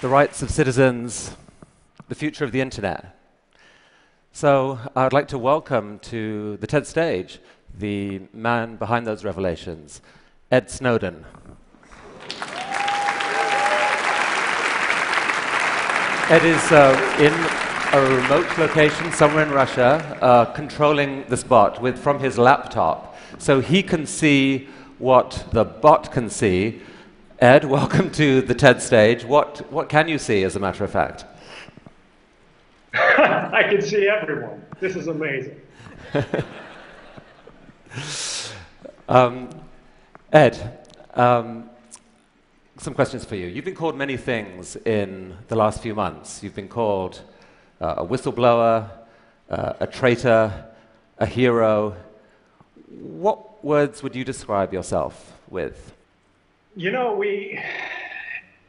the rights of citizens, the future of the internet. So I'd like to welcome to the TED stage the man behind those revelations, Ed Snowden. Ed is in a remote location somewhere in Russia, controlling this bot from his laptop, so he can see what the bot can see. Ed, welcome to the TED stage. What can you see, as a matter of fact? I can see everyone. This is amazing. Ed, some questions for you. You've been called many things in the last few months. You've been called a whistleblower, a traitor, a hero. What words would you describe yourself with? You know,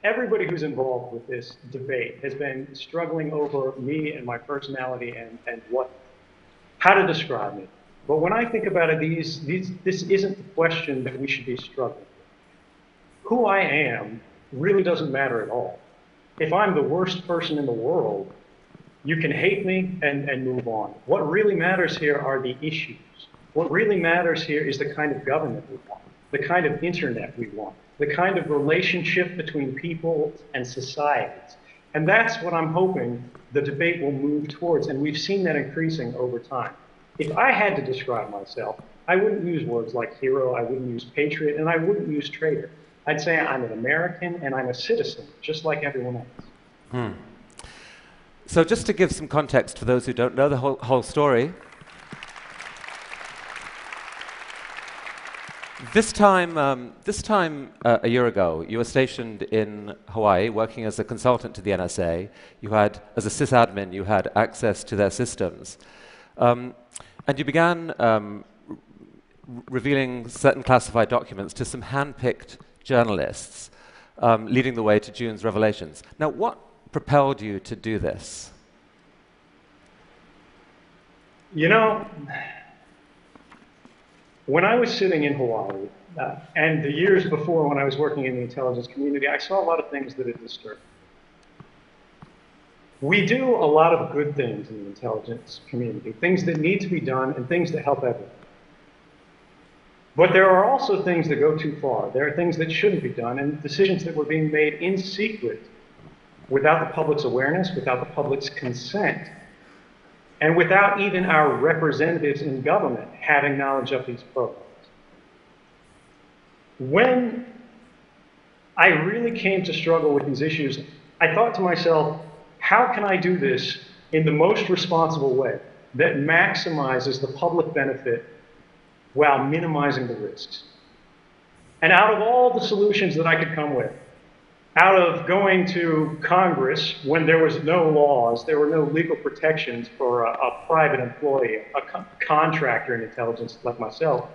everybody who's involved with this debate has been struggling over me and my personality and how to describe me. But when I think about it, this isn't the question that we should be struggling with. Who I am really doesn't matter at all. If I'm the worst person in the world, you can hate me and move on. What really matters here are the issues. What really matters here is the kind of government we want, the kind of internet we want, the kind of relationship between people and societies. And that's what I'm hoping the debate will move towards, and we've seen that increasing over time. If I had to describe myself, I wouldn't use words like hero, I wouldn't use patriot, and I wouldn't use traitor. I'd say I'm an American and I'm a citizen, just like everyone else. So just to give some context for those who don't know the whole story, This time a year ago, you were stationed in Hawaii, working as a consultant to the NSA. You had, as a sysadmin, you had access to their systems. And you began revealing certain classified documents to some hand-picked journalists, leading the way to June's revelations. Now, what propelled you to do this? You know, when I was sitting in Hawaii, and the years before when I was working in the intelligence community, I saw a lot of things that had disturbed me. We do a lot of good things in the intelligence community, things that need to be done and things that help everyone. But there are also things that go too far. There are things that shouldn't be done and decisions that were being made in secret without the public's awareness, without the public's consent, and without even our representatives in government having knowledge of these programs. When I really came to struggle with these issues, I thought to myself, how can I do this in the most responsible way that maximizes the public benefit while minimizing the risks? And out of all the solutions that I could come with, out of going to Congress when there was no laws, there were no legal protections for a private employee, a contractor in intelligence like myself,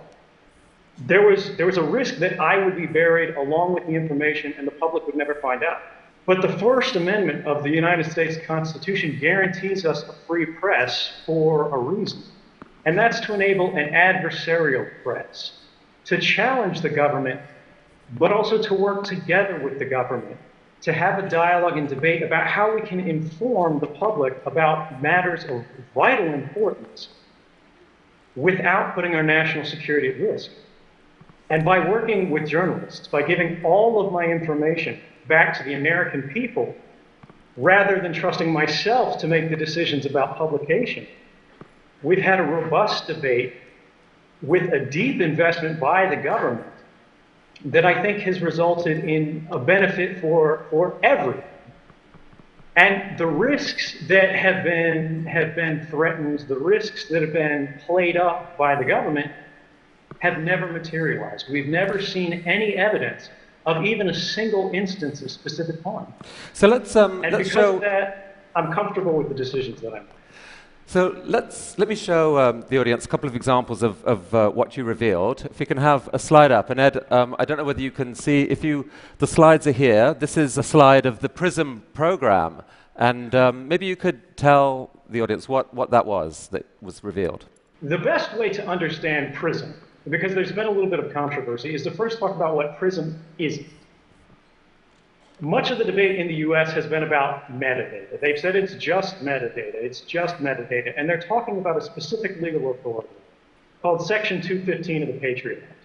there was a risk that I would be buried along with the information and the public would never find out. But the First Amendment of the United States Constitution guarantees us a free press for a reason. And that's to enable an adversarial press, to challenge the government, but also to work together with the government, to have a dialogue and debate about how we can inform the public about matters of vital importance without putting our national security at risk. And by working with journalists, by giving all of my information back to the American people, rather than trusting myself to make the decisions about publication, we've had a robust debate with a deep investment by the government that I think has resulted in a benefit for everyone. And the risks that have been threatened, the risks that have been played up by the government have never materialized. We've never seen any evidence of even a single instance of specific harm. So let's because of that, I'm comfortable with the decisions that I'm making. So let me show the audience a couple of examples of what you revealed. If you can have a slide up. And Ed, I don't know whether you can see, the slides are here. This is a slide of the PRISM program. And maybe you could tell the audience what that was that was revealed. The best way to understand PRISM, because there's been a little bit of controversy, is to first talk about what PRISM isn't. much of the debate in the US has been about metadata. They've said it's just metadata, it's just metadata, and they're talking about a specific legal authority called Section 215 of the Patriot Act.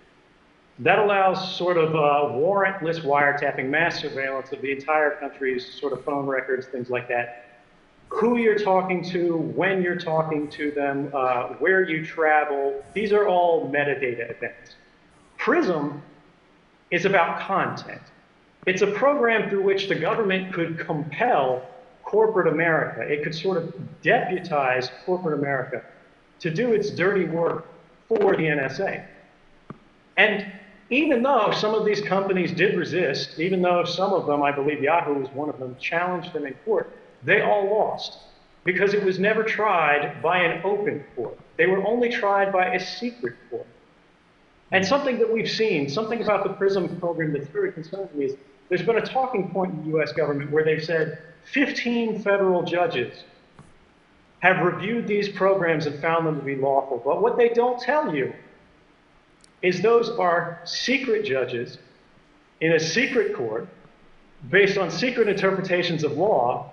That allows sort of warrantless wiretapping, mass surveillance of the entire country's sort of phone records, things like that. Who you're talking to, when you're talking to them, where you travel, these are all metadata events. PRISM is about content. It's a program through which the government could compel corporate America. It could sort of deputize corporate America to do its dirty work for the NSA. And even though some of these companies did resist, even though some of them, I believe Yahoo was one of them, challenged them in court, they all lost because it was never tried by an open court. They were only tried by a secret court. And something that we've seen, something about the PRISM program that's very concerning me is there's been a talking point in the US government where they've said 15 federal judges have reviewed these programs and found them to be lawful. But what they don't tell you is those are secret judges in a secret court based on secret interpretations of law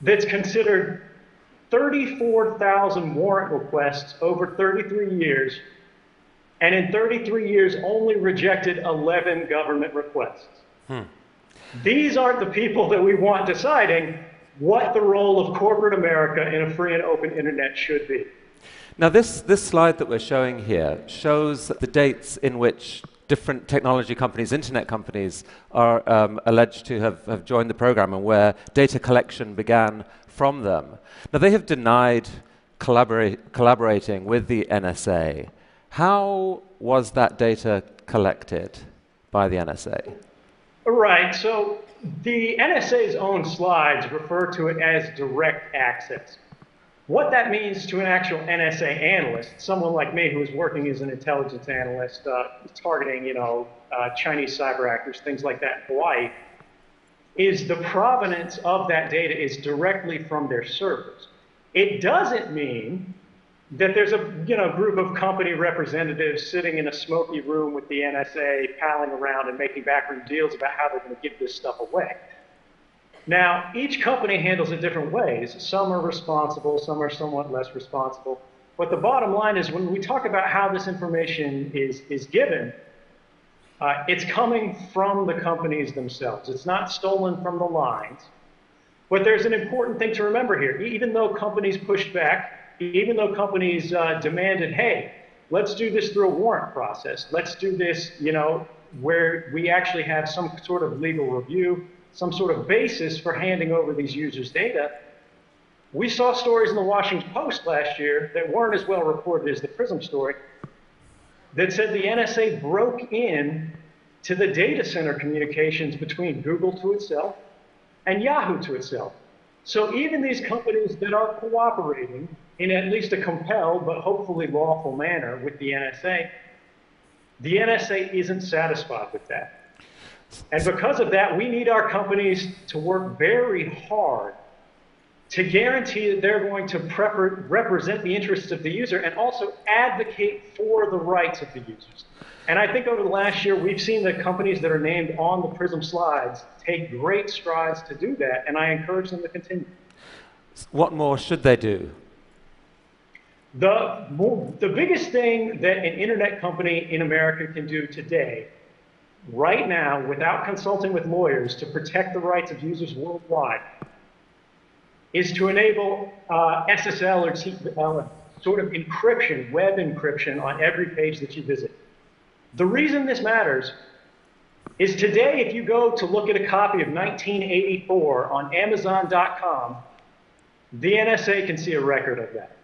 that's considered 34,000 warrant requests over 33 years, and in 33 years only rejected 11 government requests. These aren't the people that we want deciding what the role of corporate America in a free and open internet should be. Now this slide that we're showing here shows the dates in which different technology companies, internet companies, are alleged to have joined the program and where data collection began from them. Now they have denied collaborating with the NSA. How was that data collected by the NSA? Right, so the NSA's own slides refer to it as direct access. What that means to an actual NSA analyst, someone like me who is working as an intelligence analyst, targeting, Chinese cyber actors, things like that in Hawaii, is the provenance of that data is directly from their servers. It doesn't mean that there's a group of company representatives sitting in a smoky room with the NSA, palling around and making backroom deals about how they're going to give this stuff away. Now, each company handles it different ways. Some are responsible, some are somewhat less responsible. But the bottom line is when we talk about how this information is given, it's coming from the companies themselves. It's not stolen from the lines. But there's an important thing to remember here. Even though companies pushed back, even though companies demanded, hey, let's do this through a warrant process. Let's do this, where we actually have some sort of legal review, some sort of basis for handing over these users' data. We saw stories in the Washington Post last year that weren't as well reported as the PRISM story that said the NSA broke in to the data center communications between Google to itself and Yahoo to itself. So even these companies that are cooperating in at least a compelled but hopefully lawful manner with the NSA isn't satisfied with that. And because of that, we need our companies to work very hard to guarantee that they're going to represent the interests of the user and also advocate for the rights of the users. And I think over the last year, we've seen the companies that are named on the PRISM slides take great strides to do that, and I encourage them to continue. What more should they do? The biggest thing that an internet company in America can do today, right now, without consulting with lawyers to protect the rights of users worldwide, is to enable SSL or TLS, sort of encryption, web encryption on every page that you visit. The reason this matters is today, if you go to look at a copy of 1984 on Amazon.com, the NSA can see a record of that.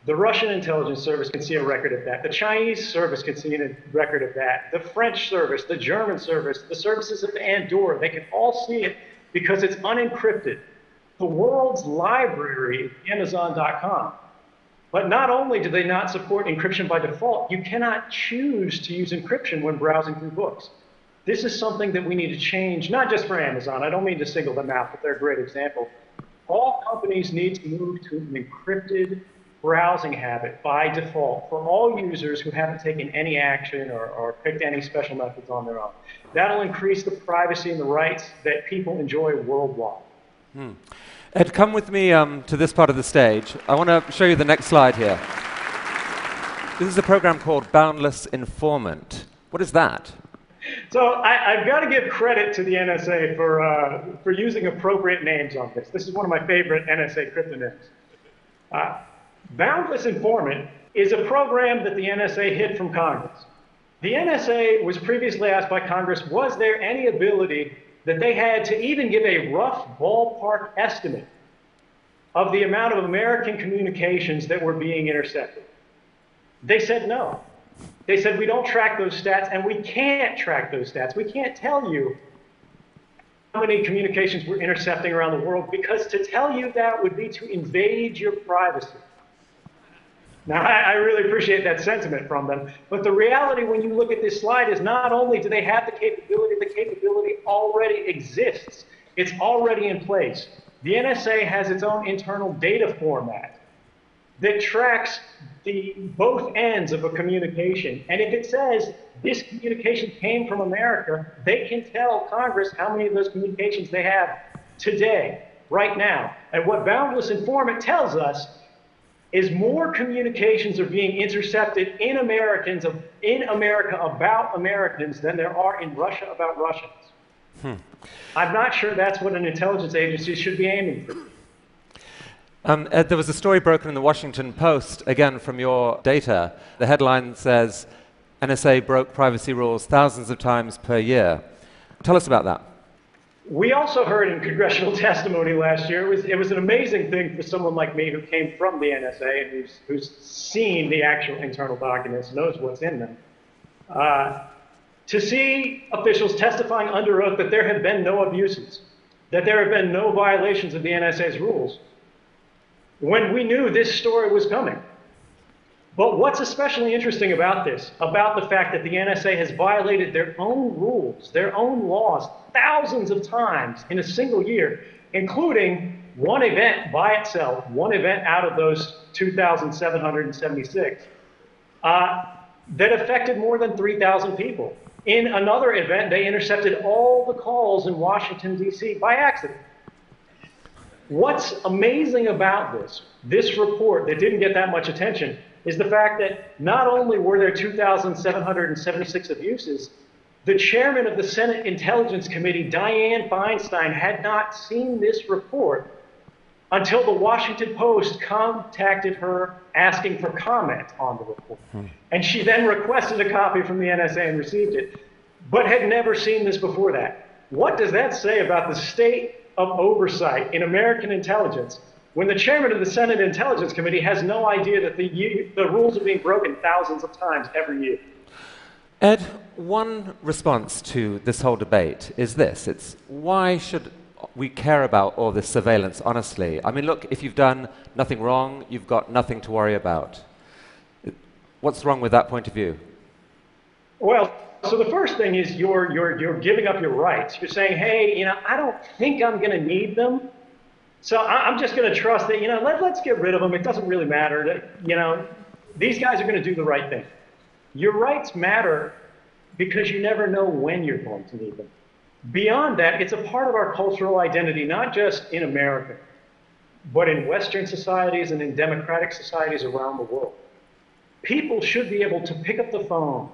The Russian intelligence service can see a record of that. The Chinese service can see a record of that. The French service, the German service, the services of Andorra, they can all see it because it's unencrypted. The world's library is Amazon.com. But not only do they not support encryption by default, you cannot choose to use encryption when browsing through books. This is something that we need to change, not just for Amazon. I don't mean to single them out, but they're a great example. All companies need to move to an encrypted browsing habit by default for all users who haven't taken any action or picked any special methods on their own. That'll increase the privacy and the rights that people enjoy worldwide. Ed, come with me to this part of the stage. I want to show you the next slide here. This is a program called Boundless Informant. What is that? So I've got to give credit to the NSA for using appropriate names on this. This is one of my favorite NSA cryptonyms. Boundless Informant is a program that the NSA hid from Congress. The NSA was previously asked by Congress, was there any ability that they had to even give a rough ballpark estimate of the amount of American communications that were being intercepted? They said no. They said we don't track those stats, and we can't track those stats. We can't tell you how many communications we're intercepting around the world, because to tell you that would be to invade your privacy. Now, I really appreciate that sentiment from them, but the reality when you look at this slide is not only do they have the capability already exists. It's already in place. The NSA has its own internal data format that tracks both ends of a communication. And if it says this communication came from America, they can tell Congress how many of those communications they have today, right now. And what Boundless Informant tells us is more communications are being intercepted in America about Americans than there are in Russia about Russians. I'm not sure that's what an intelligence agency should be aiming for. Ed, there was a story broken in the Washington Post, again from your data. The headline says, NSA broke privacy rules thousands of times per year. Tell us about that. We also heard in congressional testimony last year, it was an amazing thing for someone like me who came from the NSA and who's seen the actual internal documents, knows what's in them, to see officials testifying under oath that there have been no abuses, that there have been no violations of the NSA's rules, when we knew this story was coming. But what's especially interesting about this, about the fact that the NSA has violated their own rules, their own laws, thousands of times in a single year, including one event by itself, one event out of those 2,776, that affected more than 3,000 people. In another event, they intercepted all the calls in Washington, D.C. by accident. What's amazing about this report that didn't get that much attention, is the fact that not only were there 2,776 abuses, the chairman of the Senate Intelligence Committee, Dianne Feinstein, had not seen this report until the Washington Post contacted her asking for comment on the report. And she then requested a copy from the NSA and received it, but had never seen this before that. What does that say about the state of oversight in American intelligence when the chairman of the Senate Intelligence Committee has no idea that the rules are being broken thousands of times every year? Ed, one response to this whole debate is this. It's why should we care about all this surveillance, honestly? I mean, look, if you've done nothing wrong, you've got nothing to worry about. What's wrong with that point of view? Well, so the first thing is you're giving up your rights. You're saying, hey, I don't think I'm going to need them, so I'm just going to trust that, let's get rid of them. It doesn't really matter. That, these guys are going to do the right thing. Your rights matter because you never know when you're going to need them. Beyond that, it's a part of our cultural identity, not just in America, but in Western societies and in democratic societies around the world. People should be able to pick up the phone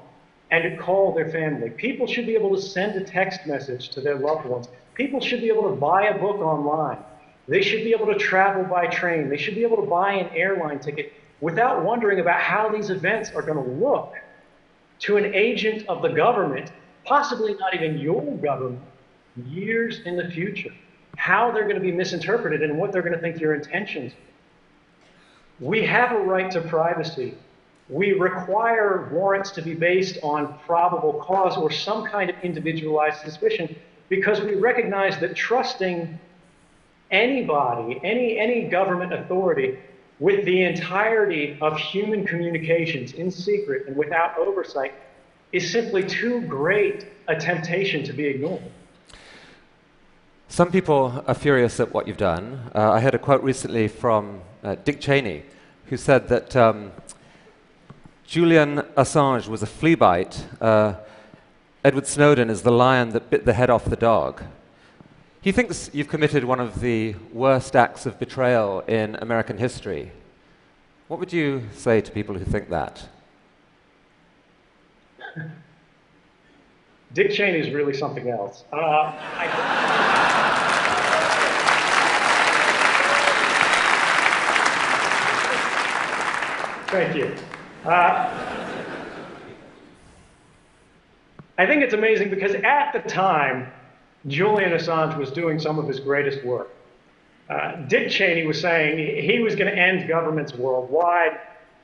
and to call their family. People should be able to send a text message to their loved ones. People should be able to buy a book online. They should be able to travel by train. They should be able to buy an airline ticket without wondering about how these events are going to look to an agent of the government, possibly not even your government, years in the future. How they're going to be misinterpreted and what they're going to think your intentions are. We have a right to privacy. We require warrants to be based on probable cause or some kind of individualized suspicion because we recognize that trusting anybody, any government authority with the entirety of human communications in secret and without oversight is simply too great a temptation to be ignored. Some people are furious at what you've done. I heard a quote recently from Dick Cheney, who said that Julian Assange was a flea bite. Edward Snowden is the lion that bit the head off the dog. He thinks you've committed one of the worst acts of betrayal in American history. What would you say to people who think that? Dick Cheney is really something else. Thank you. I think it's amazing because at the time, Julian Assange was doing some of his greatest work. Dick Cheney was saying he was going to end governments worldwide.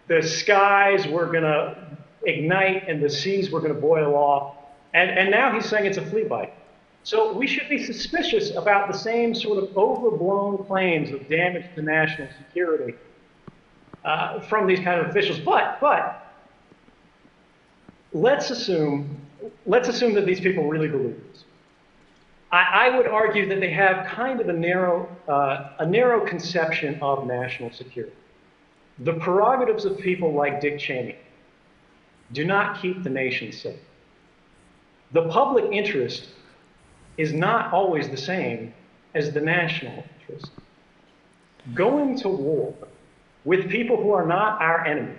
The skies were going to ignite and the seas were going to boil off. And now he's saying it's a flea bite. So we should be suspicious about the same sort of overblown claims of damage to national security from these kind of officials. But let's assume that these people really believe this. I would argue that they have kind of a narrow conception of national security. The prerogatives of people like Dick Cheney do not keep the nation safe. The public interest is not always the same as the national interest. Going to war with people who are not our enemy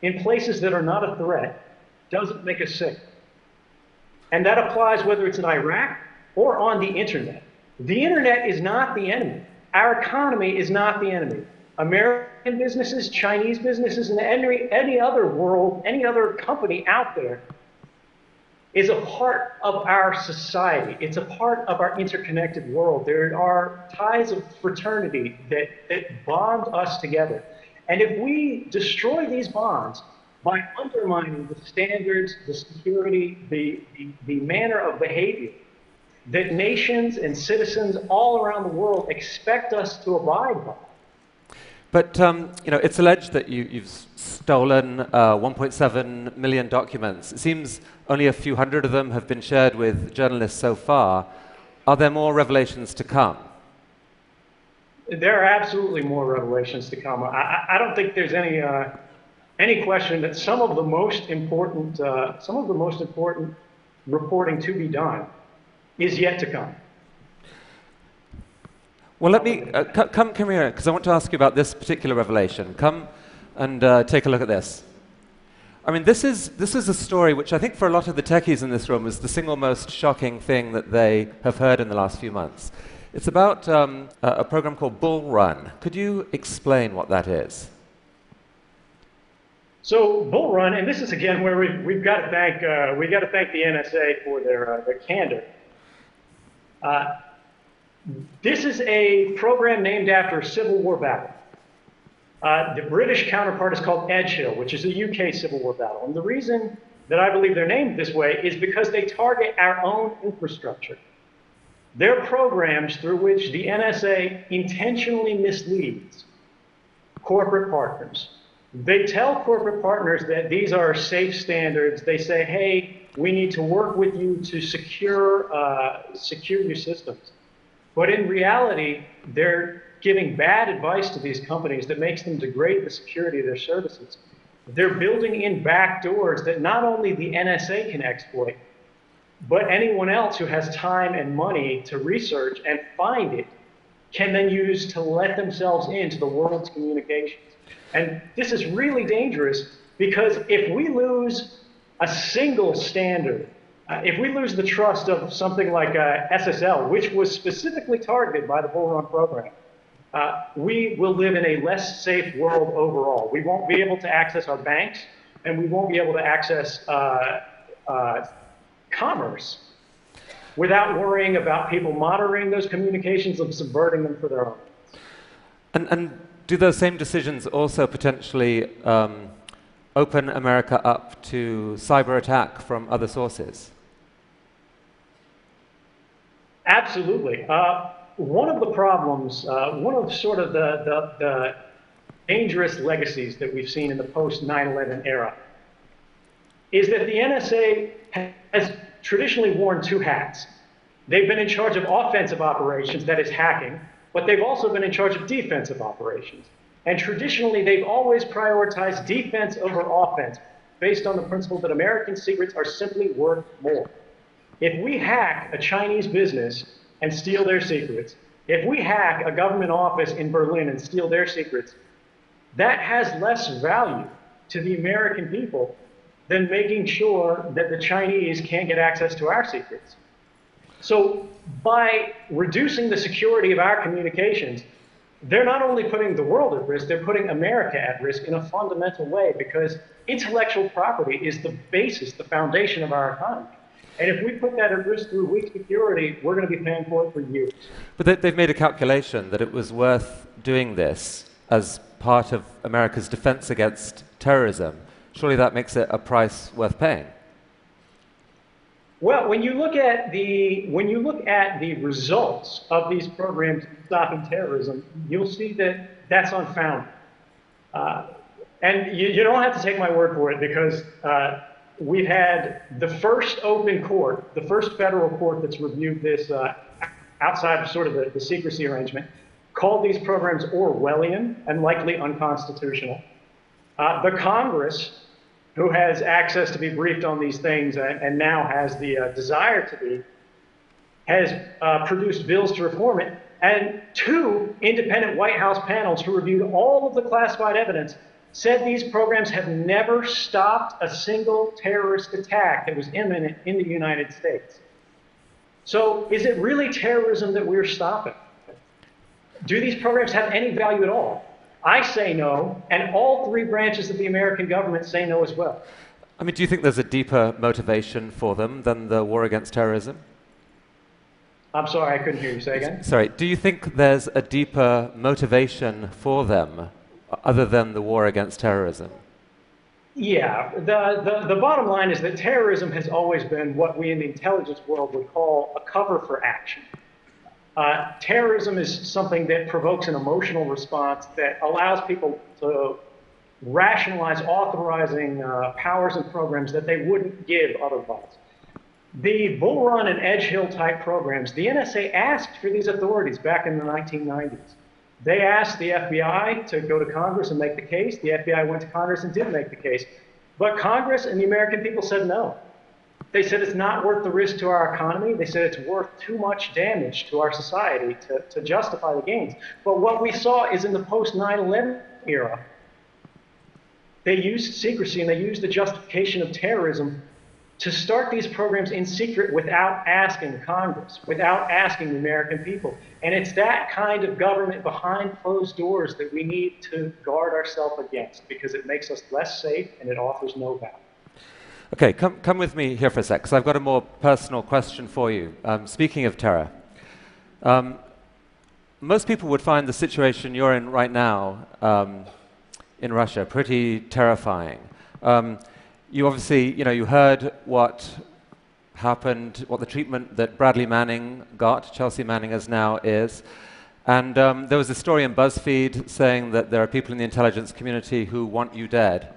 in places that are not a threat doesn't make us safe. And that applies whether it's in Iraq or on the internet. The internet is not the enemy. Our economy is not the enemy. American businesses, Chinese businesses, and any other company out there is a part of our society. It's a part of our interconnected world. There are ties of fraternity that bond us together. And if we destroy these bonds by undermining the standards, the security, the manner of behavior that nations and citizens all around the world expect us to abide by. But it's alleged that you've stolen 1.7 million documents. It seems only a few hundred of them have been shared with journalists so far. Are there more revelations to come? There are absolutely more revelations to come. I don't think there's any question that some of the most important reporting to be done is yet to come. Well, let me come here, because I want to ask you about this particular revelation. Come and take a look at this. I mean, this is a story which I think for a lot of the techies in this room is the single most shocking thing that they have heard in the last few months. It's about a program called Bull Run. Could you explain what that is? So Bull Run, and this is again where we've got to thank the NSA for their candor. This is a program named after a Civil War battle. The British counterpart is called Edgehill, which is a UK Civil War battle. And the reason that I believe they're named this way is because they target our own infrastructure. They're programs through which the NSA intentionally misleads corporate partners. They tell corporate partners that these are safe standards. They say, hey, we need to work with you to secure your systems. But in reality, they're giving bad advice to these companies that makes them degrade the security of their services. They're building in backdoors that not only the NSA can exploit, but anyone else who has time and money to research and find it can then use to let themselves into the world's communications. And this is really dangerous because if we lose a single standard, if we lose the trust of something like SSL, which was specifically targeted by the Bull Run program, we will live in a less safe world overall. We won't be able to access our banks, and we won't be able to access commerce without worrying about people monitoring those communications and subverting them for their own. And do those same decisions also potentially open America up to cyber attack from other sources? Absolutely. One of the problems, one of sort of the dangerous legacies that we've seen in the post-9/11 era is that the NSA has traditionally worn two hats. They've been in charge of offensive operations, that is hacking, but they've also been in charge of defensive operations. And traditionally, they've always prioritized defense over offense, based on the principle that American secrets are simply worth more. If we hack a Chinese business and steal their secrets, if we hack a government office in Berlin and steal their secrets, that has less value to the American people than making sure that the Chinese can't get access to our secrets. So by reducing the security of our communications, they're not only putting the world at risk, they're putting America at risk in a fundamental way, because intellectual property is the basis, the foundation of our economy. And if we put that at risk through weak security, we're going to be paying for it for years. But they've made a calculation that it was worth doing this as part of America's defense against terrorism. Surely that makes it a price worth paying. Well, when you look at the results of these programs stopping terrorism, you'll see that that's unfounded. And you don't have to take my word for it, because we've had the first open court, the first federal court that's reviewed this outside of sort of the secrecy arrangement, called these programs Orwellian and likely unconstitutional. The Congress, who has access to be briefed on these things and now has the desire to be, has produced bills to reform it. And 2 independent White House panels who reviewed all of the classified evidence said these programs have never stopped a single terrorist attack that was imminent in the United States. So is it really terrorism that we're stopping? Do these programs have any value at all? I say no, and all 3 branches of the American government say no as well. I mean, do you think there's a deeper motivation for them than the war against terrorism? I'm sorry, I couldn't hear you. Say again? Sorry, do you think there's a deeper motivation for them other than the war against terrorism? Yeah, the bottom line is that terrorism has always been what we in the intelligence world would call a cover for action. Terrorism is something that provokes an emotional response that allows people to rationalize authorizing powers and programs that they wouldn't give otherwise. The Bull Run and Edge Hill type programs, the NSA asked for these authorities back in the 1990s. They asked the FBI to go to Congress and make the case. The FBI went to Congress and did make the case. But Congress and the American people said no. They said it's not worth the risk to our economy. They said it's worth too much damage to our society to justify the gains. But what we saw is in the post-9/11 era, they used secrecy and they used the justification of terrorism to start these programs in secret without asking Congress, without asking the American people. And it's that kind of government behind closed doors that we need to guard ourselves against, because it makes us less safe and it offers no value. Okay, come with me here for a sec, because I've got a more personal question for you. Speaking of terror, most people would find the situation you're in right now in Russia pretty terrifying. You obviously, you heard what happened, what the treatment that Bradley Manning got, Chelsea Manning as now is. And there was a story in BuzzFeed saying that there are people in the intelligence community who want you dead.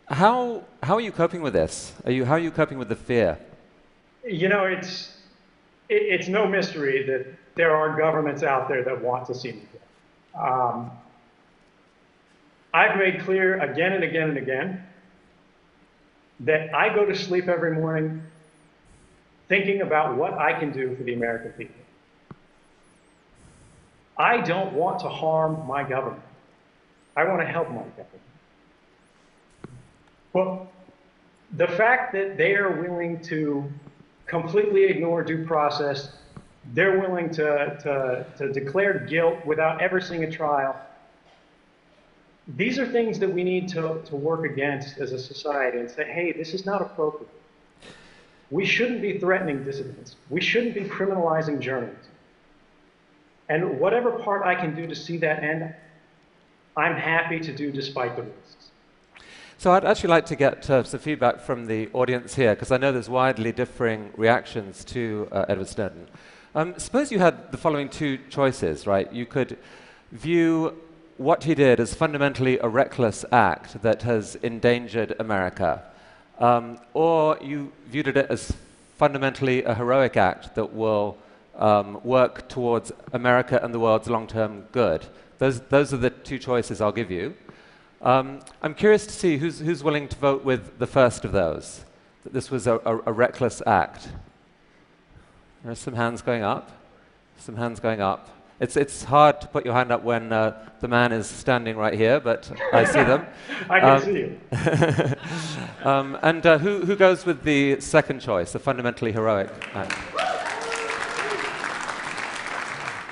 How are you coping with this? How are you coping with the fear? It's no mystery that there are governments out there that want to see me dead. I've made clear again and again and again that I go to sleep every morning thinking about what I can do for the American people. I don't want to harm my government. I want to help my government. Well, the fact that they are willing to completely ignore due process, they're willing to declare guilt without ever seeing a trial, these are things that we need to work against as a society and say, hey, this is not appropriate. We shouldn't be threatening dissidents. We shouldn't be criminalizing journalists. And whatever part I can do to see that end, I'm happy to do despite the risks. So I'd actually like to get some feedback from the audience here, because I know there's widely differing reactions to Edward Snowden. Suppose you had the following 2 choices, right? You could view what he did as fundamentally a reckless act that has endangered America, or you viewed it as fundamentally a heroic act that will work towards America and the world's long-term good. Those are the two choices I'll give you. I'm curious to see who's willing to vote with the first of those, that this was a reckless act. There are some hands going up, some hands going up. It's hard to put your hand up when the man is standing right here, but I see them. I can see you. And who goes with the second choice, the fundamentally heroic act?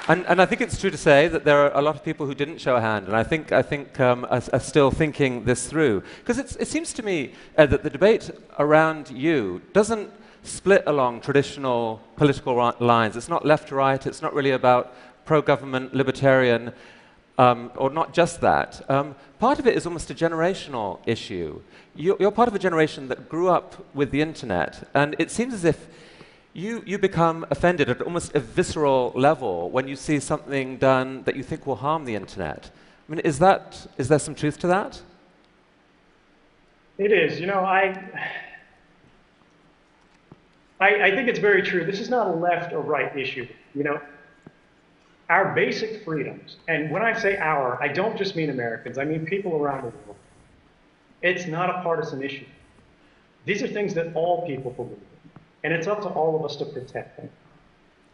And I think it's true to say that there are a lot of people who didn't show a hand, and I think are still thinking this through. Because it seems to me that the debate around you doesn't split along traditional political lines. It's not left to right. It's not really about pro-government, libertarian, or not just that. Part of it is almost a generational issue. You're part of a generation that grew up with the internet, and it seems as if you become offended at almost a visceral level when you see something done that you think will harm the internet. I mean, is there some truth to that? It is. You know, I think it's very true. This is not a left or right issue. You know, our basic freedoms, and when I say our, I don't just mean Americans, I mean people around the world. It's not a partisan issue. These are things that all people believe in. And it's up to all of us to protect them.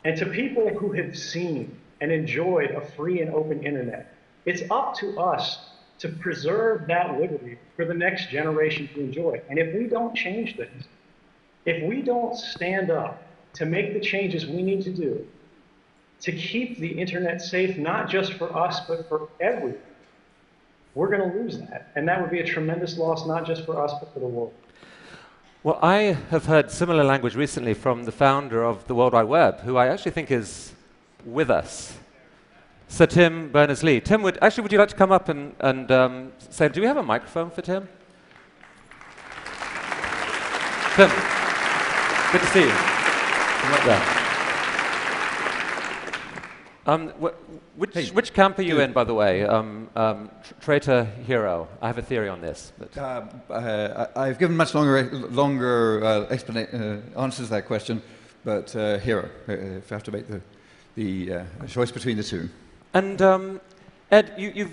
And to people who have seen and enjoyed a free and open internet, it's up to us to preserve that liberty for the next generation to enjoy. And if we don't change things, if we don't stand up to make the changes we need to do to keep the internet safe, not just for us, but for everyone, we're going to lose that. And that would be a tremendous loss, not just for us, but for the world. Well, I have heard similar language recently from the founder of the World Wide Web, who I actually think is with us, Sir Tim Berners-Lee. Tim, would you like to come up and say, do we have a microphone for Tim? Tim, good to see you. Come up there. Which camp are you in, by the way? Traitor, hero? I have a theory on this. I've given much longer answers to that question, but hero, if I have to make the choice between the two. And Ed,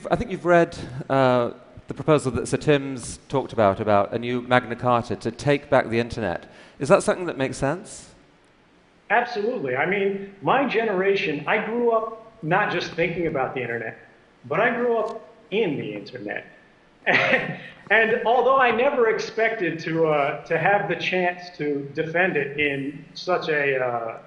I think you've read the proposal that Sir Tim's talked about a new Magna Carta to take back the internet. Is that something that makes sense? Absolutely. I mean, my generation, I grew up not just thinking about the internet, but I grew up in the internet. And although I never expected to have the chance to defend it in such a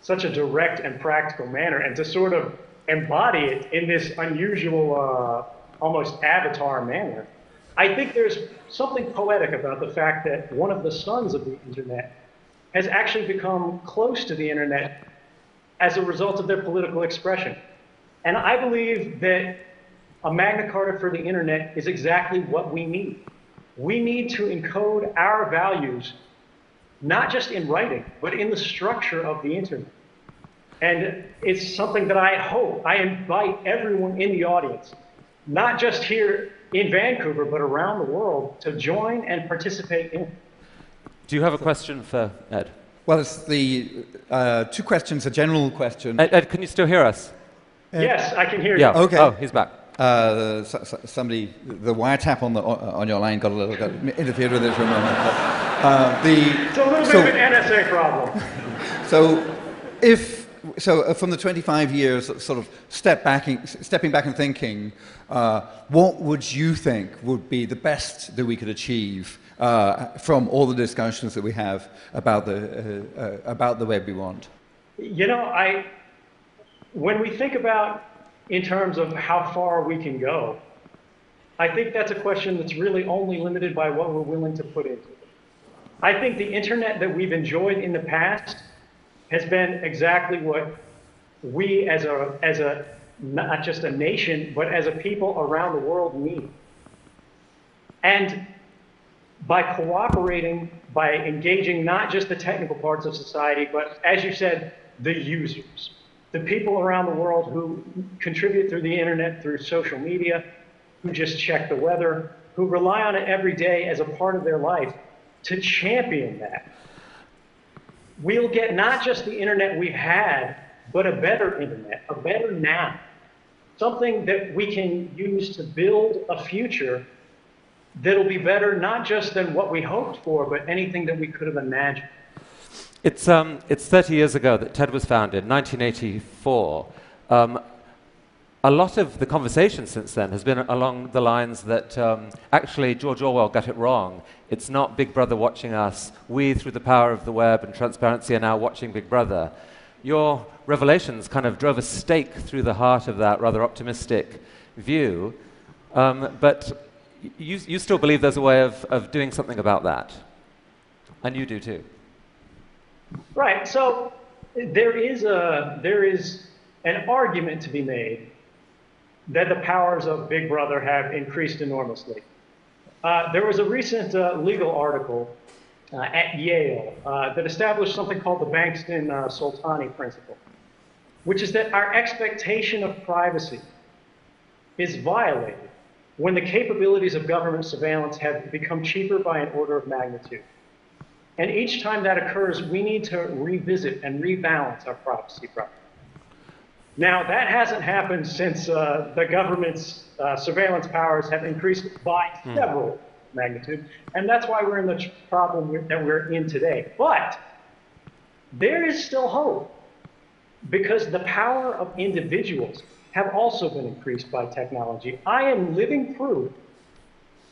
direct and practical manner, and to sort of embody it in this unusual, almost avatar manner, I think there's something poetic about the fact that one of the sons of the internet has actually become close to the internet as a result of their political expression. And I believe that a Magna Carta for the internet is exactly what we need. We need to encode our values, not just in writing, but in the structure of the internet. And it's something that I invite everyone in the audience, not just here in Vancouver, but around the world, to join and participate in. Do you have a question for Ed? Well, it's the two questions, a general question. Ed, can you still hear us? Yes, I can hear you. Yeah. Okay. Oh, he's back. Somebody, the wiretap on your line got interfered with it for a moment. It's a little bit of an NSA problem. So from the 25 years, sort of stepping back and thinking, what would you think would be the best that we could achieve from all the discussions that we have about the web we want? You know, when we think about in terms of how far we can go, I think that's a question that's really only limited by what we're willing to put into it. I think the internet that we've enjoyed in the past has been exactly what we as a not just a nation, but as a people around the world need. And by cooperating, by engaging not just the technical parts of society, but as you said, the users, the people around the world who contribute through the internet, through social media, who just check the weather, who rely on it every day as a part of their life, to champion that. We'll get not just the internet we've had, but a better internet, a better now. something that we can use to build a future that'll be better, not just than what we hoped for, but anything that we could have imagined. It's 30 years ago that TED was founded, 1984. A lot of the conversation since then has been along the lines that actually George Orwell got it wrong. It's not Big Brother watching us. We, through the power of the web and transparency, are now watching Big Brother. Your revelations kind of drove a stake through the heart of that rather optimistic view. But you still believe there's a way of doing something about that. And you do too. Right. So there is an argument to be made that the powers of Big Brother have increased enormously. There was a recent legal article at Yale that established something called the Bankston-Soltani principle, which is that our expectation of privacy is violated when the capabilities of government surveillance have become cheaper by an order of magnitude. And each time that occurs, we need to revisit and rebalance our privacy problem. Now, that hasn't happened since the government's surveillance powers have increased by several magnitude, and that's why we're in the problem that we're in today. But there is still hope, because the power of individuals have also been increased by technology. I am living proof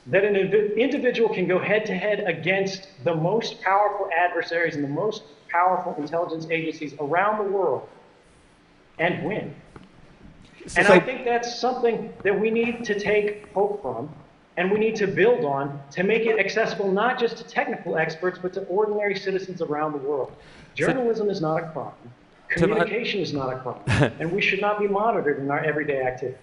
that an individual can go head-to-head against the most powerful adversaries and the most powerful intelligence agencies around the world and win. And I think that's something that we need to take hope from, and we need to build on to make it accessible not just to technical experts, but to ordinary citizens around the world. Journalism is not a crime. Communication is not a crime. And we should not be monitored in our everyday activities.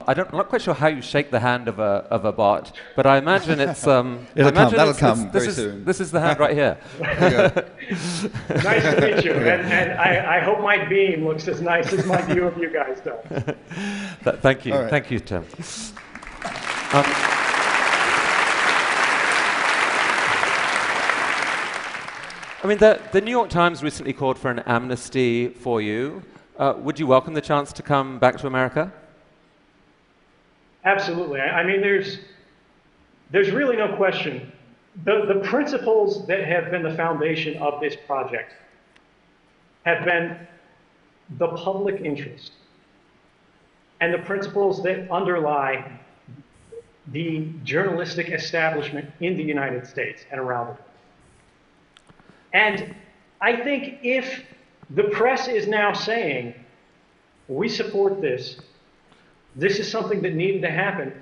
I'm not quite sure how you shake the hand of a bot, but I imagine it's that'll come very soon. This is the hand right here. Nice to meet you, and I hope my beam looks as nice as my view of you guys does. Thank you, right. Thank you, Tim. I mean, the New York Times recently called for an amnesty for you. Would you welcome the chance to come back to America? Absolutely. I mean, there's really no question. The principles that have been the foundation of this project have been the public interest and the principles that underlie the journalistic establishment in the United States and around the world. And I think if the press is now saying, we support this, this is something that needed to happen,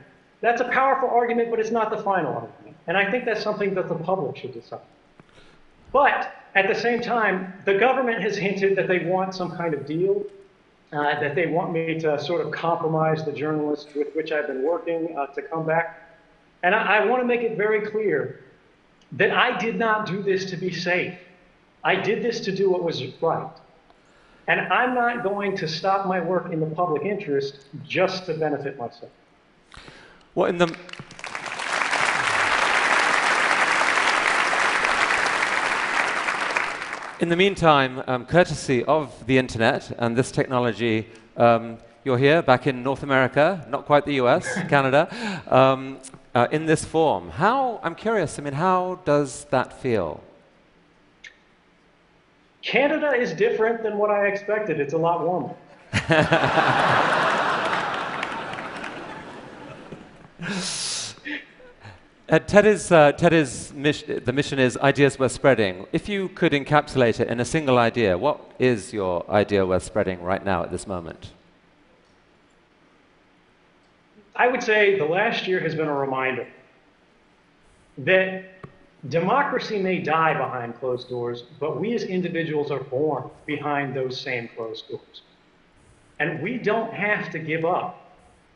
that's a powerful argument, but it's not the final argument. And I think that's something that the public should decide. But at the same time, the government has hinted that they want some kind of deal, that they want me to sort of compromise the journalists with which I've been working to come back. And I want to make it very clear that I did not do this to be safe. I did this to do what was right. And I'm not going to stop my work in the public interest just to benefit myself. Well, in the meantime, courtesy of the internet and this technology, you're here back in North America, not quite the US, Canada, in this form. I'm curious, I mean, how does that feel? Canada is different than what I expected. It's a lot warmer. The mission is ideas worth spreading. If you could encapsulate it in a single idea, what is your idea worth spreading right now at this moment? I would say the last year has been a reminder that democracy may die behind closed doors, but we as individuals are born behind those same closed doors. And we don't have to give up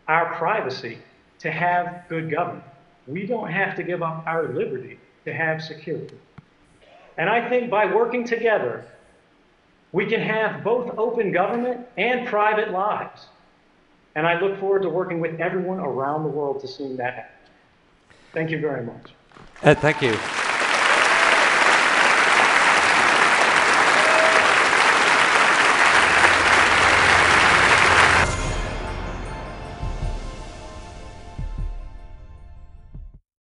our privacy to have good government. We don't have to give up our liberty to have security. And I think by working together, we can have both open government and private lives. And I look forward to working with everyone around the world to seeing that happen. Thank you very much. Thank you.